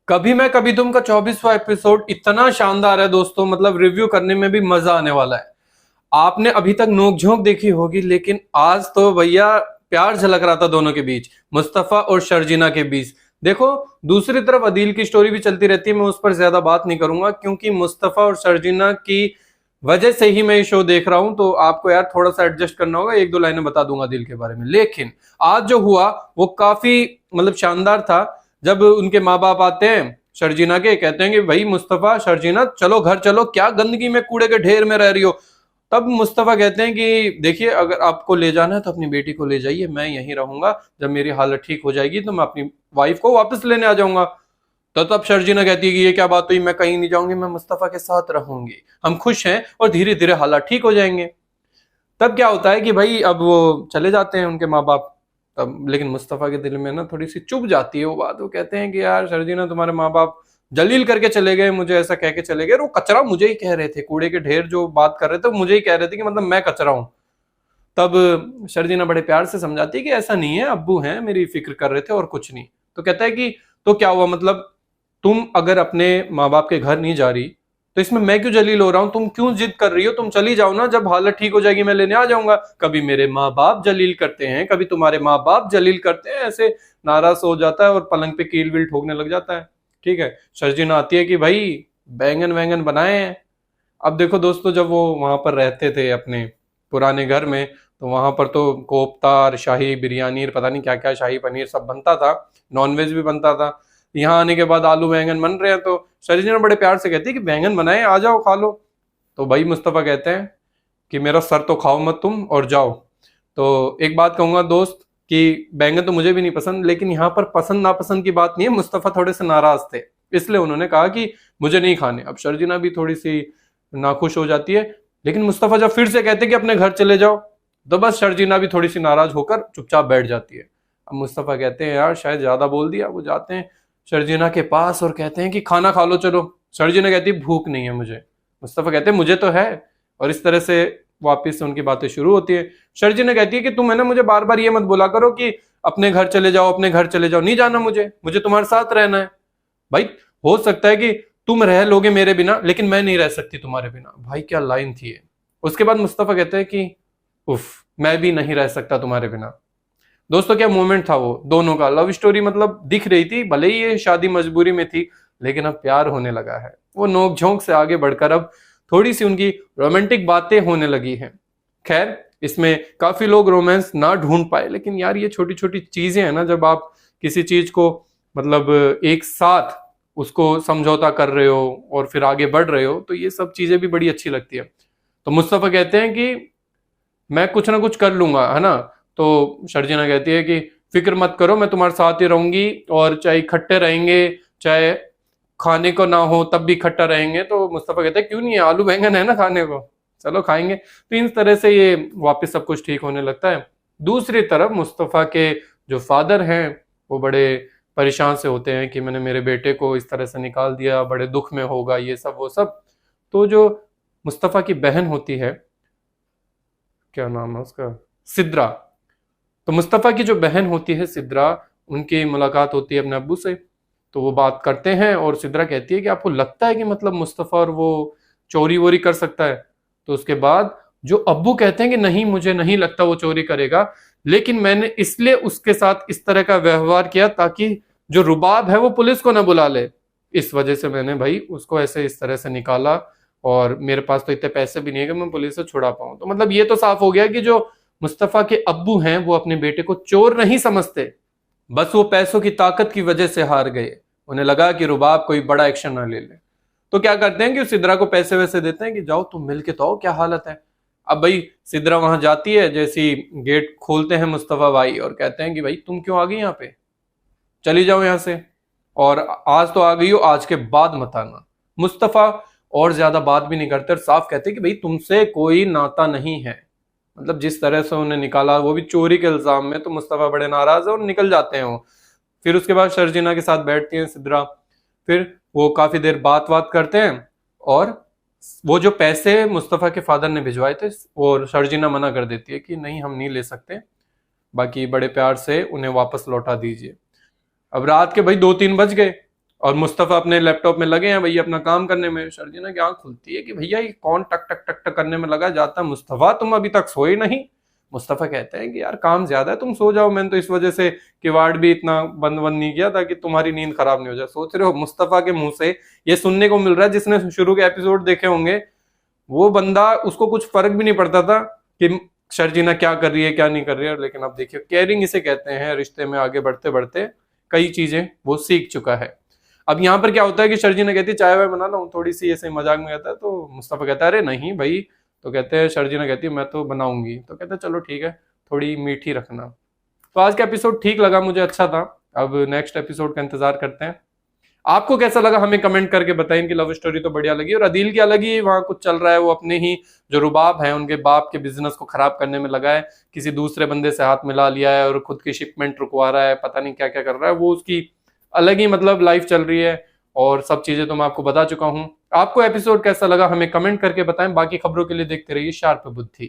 कभी मैं कभी तुम का 24वां एपिसोड इतना शानदार है दोस्तों, मतलब रिव्यू करने में भी मजा आने वाला है। आपने अभी तक नोकझोंक देखी होगी, लेकिन आज तो भैया प्यार झलक रहा था दोनों के बीच, मुस्तफा और शर्जीना के बीच। देखो, दूसरी तरफ अदील की स्टोरी भी चलती रहती है, मैं उस पर ज्यादा बात नहीं करूंगा क्योंकि मुस्तफा और शर्जीना की वजह से ही मैं ये शो देख रहा हूं, तो आपको यार थोड़ा सा एडजस्ट करना होगा। एक दो लाइनें बता दूंगा दिल के बारे में, लेकिन आज जो हुआ वो काफी मतलब शानदार था। जब उनके माँ बाप आते हैं शर्जीना के, कहते हैं कि भाई मुस्तफा शर्जीना चलो घर चलो, क्या गंदगी में कूड़े के ढेर में रह रही हो। तब मुस्तफा कहते हैं कि देखिए, अगर आपको ले जाना है तो अपनी बेटी को ले जाइए, मैं यहीं रहूंगा, जब मेरी हालत ठीक हो जाएगी तो मैं अपनी वाइफ को वापस लेने आ जाऊंगा। तो तब शर्जीना कहती है कि ये क्या बात हुई, मैं कहीं नहीं जाऊंगी, मैं मुस्तफा के साथ रहूंगी, हम खुश हैं और धीरे धीरे हालात ठीक हो जाएंगे। तब क्या होता है कि भाई अब वो चले जाते हैं उनके माँ बाप। तब लेकिन मुस्तफा के दिल में ना थोड़ी सी चुभ जाती है वो बात। वो कहते हैं कि यार शर्जीना, तुम्हारे माँ बाप जलील करके चले गए, मुझे ऐसा कह के चले गए, और वो कचरा मुझे ही कह रहे थे, कूड़े के ढेर जो बात कर रहे थे मुझे ही कह रहे थे कि मतलब मैं कचरा हूं। तब शर्जीना बड़े प्यार से समझाती है कि ऐसा नहीं है, अब्बू हैं, मेरी फिक्र कर रहे थे और कुछ नहीं। तो कहता है कि तो क्या हुआ, मतलब तुम अगर अपने माँ बाप के घर नहीं जा रही तो इसमें मैं क्यों जलील हो रहा हूं, तुम क्यों जिद कर रही हो, तुम चली जाओ ना, जब हालत ठीक हो जाएगी मैं लेने आ जाऊंगा। कभी मेरे माँ बाप जलील करते हैं, कभी तुम्हारे माँ बाप जलील करते हैं, ऐसे नाराज हो जाता है और पलंग पे कील विल ठोकने लग जाता है। ठीक है, शर्जीना आती है कि भाई बैंगन वैंगन बनाए हैं। अब देखो दोस्तों, जब वो वहां पर रहते थे अपने पुराने घर में, तो वहां पर तो कोफ्ता, शाही बिरयानी, पता नहीं क्या क्या, शाही पनीर सब बनता था, नॉनवेज भी बनता था। यहाँ आने के बाद आलू बैंगन बन रहे हैं, तो शर्जीना बड़े प्यार से कहती है कि बैंगन बनाए, आ जाओ खा लो। तो भाई मुस्तफा कहते हैं कि मेरा सर तो खाओ मत तुम और जाओ। तो एक बात कहूंगा दोस्त कि बैंगन तो मुझे भी नहीं पसंद, लेकिन यहाँ पर पसंद नापसंद की बात नहीं है, मुस्तफा थोड़े से नाराज थे इसलिए उन्होंने कहा कि मुझे नहीं खाने। अब शर्जीना भी थोड़ी सी नाखुश हो जाती है, लेकिन मुस्तफा जब फिर से कहते हैं कि अपने घर चले जाओ, तो बस शर्जीना भी थोड़ी सी नाराज होकर चुपचाप बैठ जाती है। अब मुस्तफा कहते हैं यार शायद ज्यादा बोल दिया। वो जाते हैं शर्जीना के पास और कहते हैं कि खाना खा लो चलो। शर्जीना कहती है भूख नहीं है मुझे। मुस्तफा कहते हैं मुझे तो है। और इस तरह से वापिस से उनकी बातें शुरू होती है। शर्जीना कहती है कि तुम है ना मुझे बार बार ये मत बोला करो कि अपने घर चले जाओ, अपने घर चले जाओ, नहीं जाना मुझे, मुझे तुम्हारे साथ रहना है। भाई हो सकता है कि तुम रह लोगे मेरे बिना, लेकिन मैं नहीं रह सकती तुम्हारे बिना। भाई क्या लाइन थी ये। उसके बाद मुस्तफा कहते हैं कि उफ, मैं भी नहीं रह सकता तुम्हारे बिना। दोस्तों क्या मोमेंट था वो दोनों का। लव स्टोरी मतलब दिख रही थी, भले ही ये शादी मजबूरी में थी, लेकिन अब प्यार होने लगा है। वो नोक झोंक से आगे बढ़कर अब थोड़ी सी उनकी रोमांटिक बातें होने लगी हैं। खैर, इसमें काफी लोग रोमांस ना ढूंढ पाए, लेकिन यार ये छोटी छोटी चीजें हैं ना, जब आप किसी चीज को मतलब एक साथ उसको समझौता कर रहे हो और फिर आगे बढ़ रहे हो, तो ये सब चीजें भी बड़ी अच्छी लगती है। तो मुस्तफा कहते हैं कि मैं कुछ ना कुछ कर लूंगा, है ना। तो शर्जीना कहती है कि फिक्र मत करो, मैं तुम्हारे साथ ही रहूंगी, और चाहे इकट्ठे रहेंगे, चाहे खाने को ना हो तब भी इकट्ठा रहेंगे। तो मुस्तफा कहते हैं क्यों नहीं है, आलू बैंगन है ना खाने को, चलो खाएंगे। तो इन तरह से ये वापस सब कुछ ठीक होने लगता है। दूसरी तरफ मुस्तफा के जो फादर हैं वो बड़े परेशान से होते हैं कि मैंने मेरे बेटे को इस तरह से निकाल दिया, बड़े दुख में होगा, ये सब वो सब। तो जो मुस्तफा की बहन होती है, क्या नाम है उसका, सिद्रा। तो मुस्तफा की जो बहन होती है सिद्रा, उनकी मुलाकात होती है अपने अब्बू से। तो वो बात करते हैं और सिद्रा कहती है कि आपको लगता है कि मतलब मुस्तफा और वो चोरी वोरी कर सकता है। तो उसके बाद जो अब्बू कहते हैं कि नहीं, मुझे नहीं लगता वो चोरी करेगा, लेकिन मैंने इसलिए उसके साथ इस तरह का व्यवहार किया ताकि जो रुबाब है वो पुलिस को ना बुला ले। इस वजह से मैंने भाई उसको ऐसे इस तरह से निकाला, और मेरे पास तो इतने पैसे भी नहीं है कि मैं पुलिस से छुड़ा पाऊं। तो मतलब ये तो साफ हो गया कि जो मुस्तफा के अब्बू हैं वो अपने बेटे को चोर नहीं समझते, बस वो पैसों की ताकत की वजह से हार गए। उन्हें लगा कि रुबाब कोई बड़ा एक्शन ना ले ले। तो क्या करते हैं कि सिद्रा को पैसे वैसे देते हैं कि जाओ तुम मिल के तो आओ क्या हालत है। अब भाई सिद्रा वहां जाती है, जैसी गेट खोलते हैं मुस्तफा भाई और कहते हैं कि भाई तुम क्यों आ गई यहाँ पे, चली जाओ यहाँ से, और आज तो आ गई हो, आज के बाद मत आना। मुस्तफा और ज्यादा बात भी नहीं करते और साफ कहते कि भाई तुमसे कोई नाता नहीं है। मतलब जिस तरह से उन्हें निकाला, वो भी चोरी के इल्जाम में, तो मुस्तफा बड़े नाराज है और निकल जाते हैं वो। फिर उसके बाद शर्जीना के साथ बैठती हैं सिद्रा, फिर वो काफी देर बात करते हैं, और वो जो पैसे मुस्तफा के फादर ने भिजवाए थे वो शर्जीना मना कर देती है कि नहीं हम नहीं ले सकते, बाकी बड़े प्यार से उन्हें वापस लौटा दीजिए। अब रात के भाई 2-3 बज गए और मुस्तफा अपने लैपटॉप में लगे हैं भैया अपना काम करने में। शर्जीना की आंख खुलती है कि भैया ये कौन टक टक टक टक करने में लगा जाता है, मुस्तफा तुम अभी तक सोए नहीं। मुस्तफा कहते हैं कि यार काम ज्यादा है, तुम सो जाओ, मैंने तो इस वजह से किवाड़ भी इतना बंद बंद नहीं किया ताकि तुम्हारी नींद खराब नहीं हो जाए। सोच रहे हो मुस्तफा के मुंह से ये सुनने को मिल रहा है, जिसने शुरू के एपिसोड देखे होंगे वो बंदा, उसको कुछ फर्क भी नहीं पड़ता था कि शर्जीना क्या कर रही है क्या नहीं कर रही है, लेकिन अब देखिए केयरिंग इसे कहते हैं। रिश्ते में आगे बढ़ते बढ़ते कई चीजें वो सीख चुका है। अब यहाँ पर क्या होता है कि शर्जीना कहती है चाय वाय बना लो, थोड़ी सी ऐसे मजाक में कहता है, तो मुस्तफा कहता है अरे नहीं भाई, तो कहते हैं शर्जीना कहती है मैं तो बनाऊंगी, तो कहते हैं चलो ठीक है थोड़ी मीठी रखना। तो आज का एपिसोड ठीक लगा मुझे, अच्छा था। अब नेक्स्ट एपिसोड का इंतजार करते हैं। आपको कैसा लगा हमें कमेंट करके बताएं। इनकी लव स्टोरी तो बढ़िया लगी, और अदील की अलग ही वहां कुछ चल रहा है, वो अपने ही जो रुबाब है उनके बाप के बिजनेस को खराब करने में लगा है, किसी दूसरे बंदे से हाथ मिला लिया है और खुद की शिपमेंट रुकवा रहा है, पता नहीं क्या क्या कर रहा है वो, उसकी अलग ही मतलब लाइफ चल रही है। और सब चीजें तो मैं आपको बता चुका हूं। आपको एपिसोड कैसा लगा हमें कमेंट करके बताएं। बाकी खबरों के लिए देखते रहिए शार्प बुद्धि।